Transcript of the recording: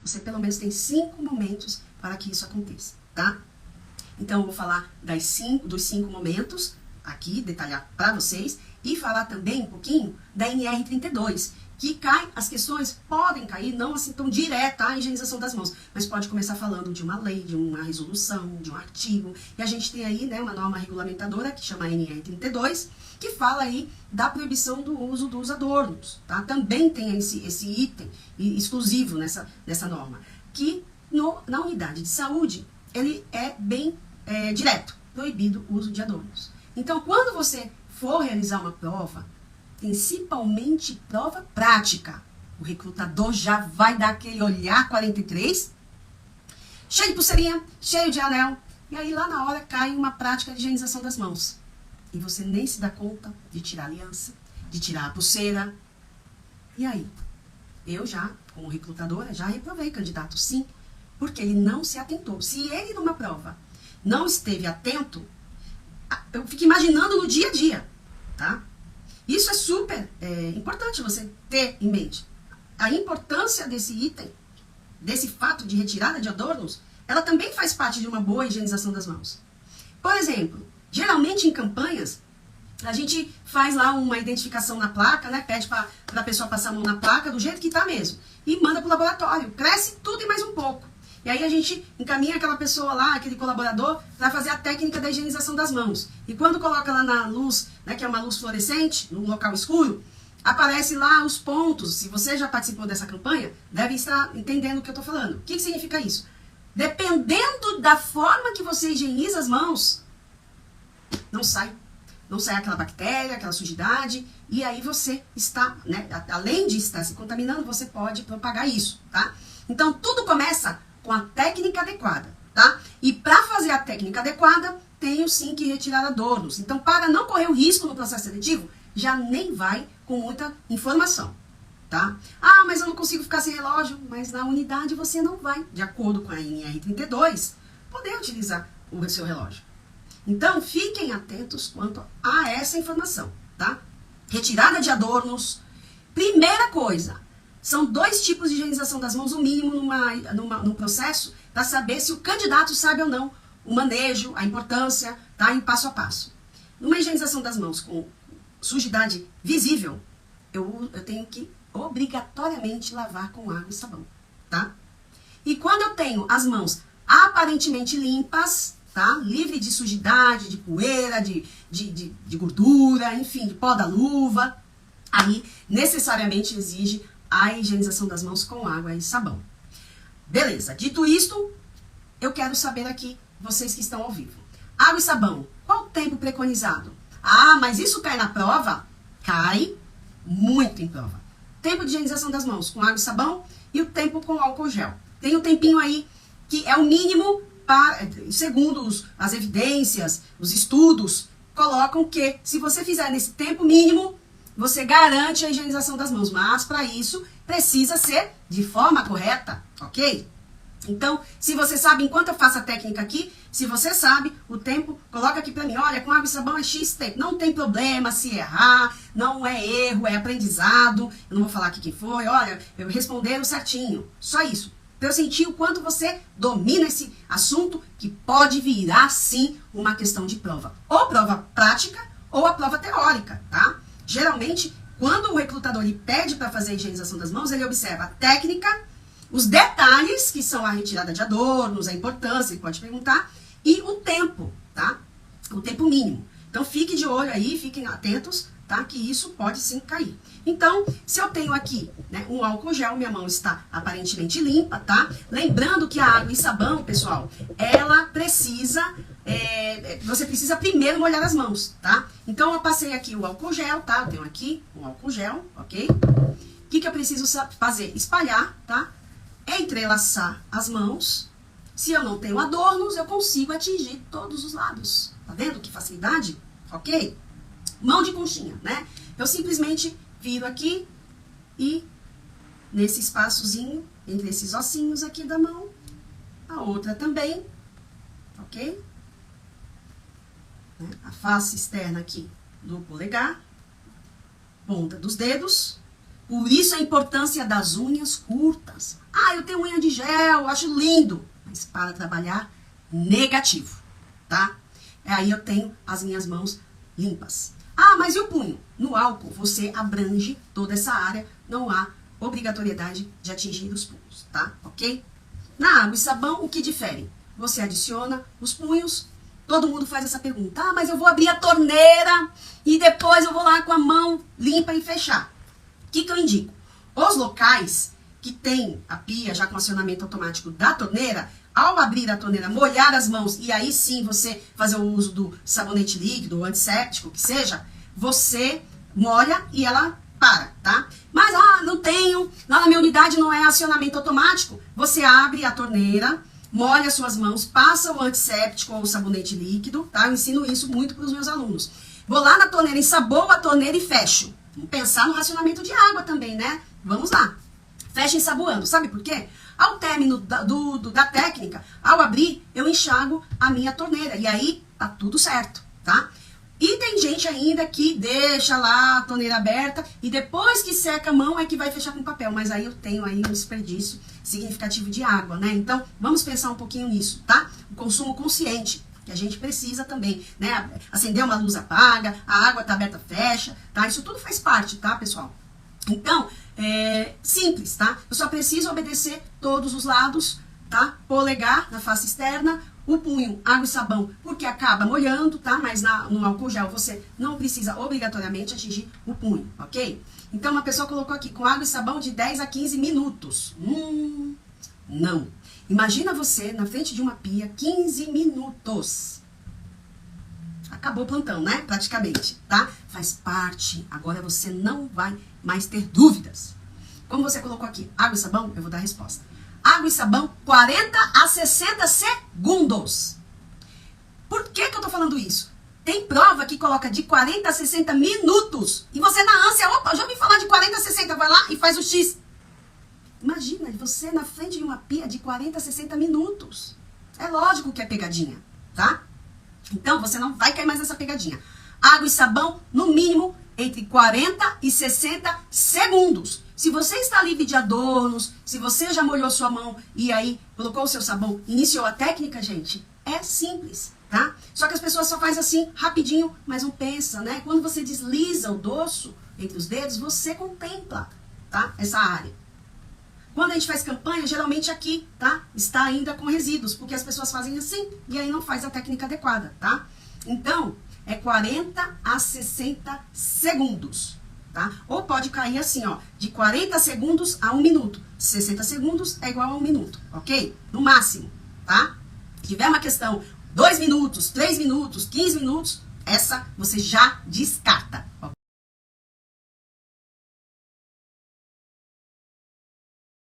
Você pelo menos tem 5 momentos para que isso aconteça, tá? Então, eu vou falar dos 5 momentos aqui, detalhar para vocês, e falar também um pouquinho da NR32, que as questões podem cair, não assim tão direta a higienização das mãos, mas pode começar falando de uma lei, de uma resolução, de um artigo, e a gente tem aí, né, uma norma regulamentadora que chama NR32, que fala aí da proibição do uso dos adornos, tá? Também tem esse item exclusivo nessa norma, que na unidade de saúde, ele é bem direto, proibido o uso de adornos. Então, quando você for realizar uma prova, principalmente prova prática, o recrutador já vai dar aquele olhar 43, cheio de pulseirinha, cheio de anel, e aí lá na hora cai uma prática de higienização das mãos. E você nem se dá conta de tirar a aliança, de tirar a pulseira. E aí? Eu já, como recrutadora, já reprovei candidato, sim, porque ele não se atentou. Se ele numa prova não esteve atento, eu fico imaginando no dia a dia, tá? Isso é super importante você ter em mente. A importância desse item, desse fato de retirada de adornos, ela também faz parte de uma boa higienização das mãos. Por exemplo, geralmente em campanhas, a gente faz lá uma identificação na placa, né? Pede para a pessoa passar a mão na placa do jeito que está mesmo. E manda para o laboratório. Cresce tudo e mais um pouco. E aí a gente encaminha aquela pessoa lá, aquele colaborador, para fazer a técnica da higienização das mãos. E quando coloca lá na luz, né, que é uma luz fluorescente, num local escuro, aparece lá os pontos. Se você já participou dessa campanha, deve estar entendendo o que eu estou falando. O que significa isso? Dependendo da forma que você higieniza as mãos, não sai aquela bactéria, aquela sujidade, e aí você está, né, além de estar se contaminando, você pode propagar isso, tá? Então, tudo começa com a técnica adequada, tá? E para fazer a técnica adequada, tenho sim que retirar adornos. Então, para não correr o risco no processo seletivo, já nem vai com muita informação, tá? Ah, mas eu não consigo ficar sem relógio. Mas na unidade você não vai, de acordo com a NR32, poder utilizar o seu relógio. Então, fiquem atentos quanto a essa informação, tá? Retirada de adornos. Primeira coisa, são 2 tipos de higienização das mãos, no mínimo, no processo, para saber se o candidato sabe ou não o manejo, a importância, tá? Em passo a passo. Numa higienização das mãos com sujidade visível, eu tenho que obrigatoriamente lavar com água e sabão, tá? E quando eu tenho as mãos aparentemente limpas, tá? Livre de sujidade, de poeira, de gordura, enfim, de pó da luva, aí necessariamente exige a higienização das mãos com água e sabão. Beleza, dito isto, eu quero saber aqui, vocês que estão ao vivo. Água e sabão, qual o tempo preconizado? Ah, mas isso cai na prova? Cai muito em prova. Tempo de higienização das mãos com água e sabão e o tempo com álcool gel. Tem um tempinho aí que é o mínimo, segundo as evidências, os estudos, colocam que se você fizer nesse tempo mínimo, você garante a higienização das mãos. Mas para isso, precisa ser de forma correta, ok? Então, se você sabe, enquanto eu faço a técnica aqui, se você sabe o tempo, coloca aqui pra mim, olha, com água e sabão é X tempo. Não tem problema se errar, não é erro, é aprendizado. Eu não vou falar aqui quem foi, olha, eu responderam certinho. Só isso. Pra eu sentir o quanto você domina esse assunto, que pode virar, sim, uma questão de prova. Ou prova prática, ou a prova teórica, tá? Geralmente, quando o recrutador lhe pede para fazer a higienização das mãos, ele observa a técnica, os detalhes, que são a retirada de adornos, a importância, ele pode perguntar, e o tempo, tá? O tempo mínimo. Então, fique de olho aí, fiquem atentos, tá? Que isso pode sim cair. Então, se eu tenho aqui, né, um álcool gel, minha mão está aparentemente limpa, tá? Lembrando que a água e sabão, pessoal, ela precisa, você precisa primeiro molhar as mãos, tá? Então, eu passei aqui o álcool gel, tá? Eu tenho aqui um álcool gel, ok? O que eu preciso fazer? Espalhar, tá? Entrelaçar as mãos. Se eu não tenho adornos, eu consigo atingir todos os lados. Tá vendo que facilidade? Ok? Mão de conchinha, né? Eu simplesmente viro aqui e nesse espaçozinho, entre esses ossinhos aqui da mão, a outra também, ok? A face externa aqui do polegar, ponta dos dedos, Por isso a importância das unhas curtas. Ah, eu tenho unha de gel, acho lindo. Mas para trabalhar, negativo, tá? Aí eu tenho as minhas mãos limpas. Ah, mas e o punho? No álcool, você abrange toda essa área, não há obrigatoriedade de atingir os punhos, tá? Ok? Na água e sabão, o que difere? Você adiciona os punhos, todo mundo faz essa pergunta. Ah, mas eu vou abrir a torneira e depois eu vou lá com a mão limpa e fechar. O que eu indico? Os locais que tem a pia já com acionamento automático da torneira, ao abrir a torneira, molhar as mãos e aí sim você fazer o uso do sabonete líquido ou antisséptico, que seja, você molha e ela para, tá? Mas, não tenho, lá na minha unidade não é acionamento automático. Você abre a torneira, molha as suas mãos, passa o antisséptico ou o sabonete líquido, tá? Eu ensino isso muito para os meus alunos. Vou lá na torneira, ensaboo a torneira e fecho. Vamos pensar no racionamento de água também, né? Vamos lá. Fecha ensaboando. Sabe por quê? Ao término da técnica, ao abrir, eu enxago a minha torneira. E aí, tá tudo certo, tá? E tem gente ainda que deixa lá a torneira aberta e depois que seca a mão é que vai fechar com papel. Mas aí eu tenho aí um desperdício significativo de água, né? Então, vamos pensar um pouquinho nisso, tá? O consumo consciente, que a gente precisa também, né? Acender uma luz, apaga, a água tá aberta, fecha, tá? Isso tudo faz parte, tá, pessoal? Então, simples, tá? Eu só preciso obedecer todos os lados, tá? Polegar na face externa, o punho, água e sabão, porque acaba molhando, tá? Mas no álcool gel você não precisa obrigatoriamente atingir o punho, ok? Então, uma pessoa colocou aqui, com água e sabão de 10 a 15 minutos. Não. Imagina você na frente de uma pia, 15 minutos. Acabou o plantão, né? Praticamente, tá? Faz parte. Agora você não vai mais ter dúvidas. Como você colocou aqui, água e sabão, eu vou dar a resposta. Água e sabão, 40 a 60 segundos. Por que eu tô falando isso? Tem prova que coloca de 40 a 60 minutos. E você na ânsia, opa, já ouvi falar de 40 a 60, vai lá e faz o X. Imagina, você na frente de uma pia de 40 a 60 minutos. É lógico que é pegadinha, tá? Então, você não vai cair mais nessa pegadinha. Água e sabão, no mínimo, entre 40 e 60 segundos. Se você está livre de adornos, se você já molhou sua mão e aí colocou o seu sabão, iniciou a técnica, gente, é simples, tá? Só que as pessoas só fazem assim, rapidinho, mas não pensa, né? Quando você desliza o dorso entre os dedos, você contempla, tá? Essa área. Quando a gente faz campanha, geralmente aqui, tá? Está ainda com resíduos, porque as pessoas fazem assim e aí não faz a técnica adequada, tá? Então, é 40 a 60 segundos, tá? Ou pode cair assim, ó, de 40 segundos a 1 minuto. 60 segundos é igual a 1 minuto, ok? No máximo, tá? Se tiver uma questão 2 minutos, 3 minutos, 15 minutos, essa você já descarta, ok?